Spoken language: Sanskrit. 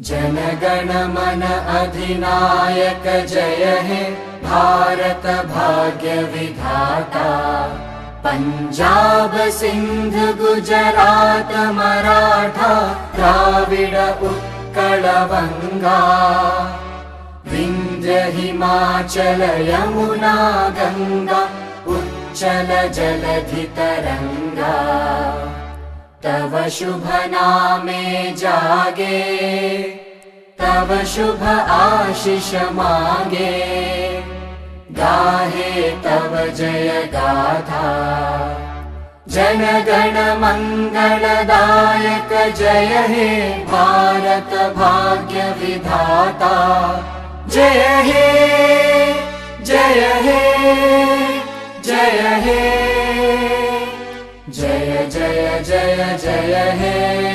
जनगण मन अधिनायक जय हे भारत भाग्य विधाता। पंजाब सिंध गुजरात मराठा द्राविड उत्कल वंगा। विंध्य हिमाचल यमुना गंगा उच्चल जलधि तरंगा। तव शुभ नामे जागे तव शुभ आशीष मागे। गाहे तव जय गाथा जन गण मंगलदायक जय हे भारत भाग्य विधाता। जय हे जय हे जय हे जय जय जय जय हे।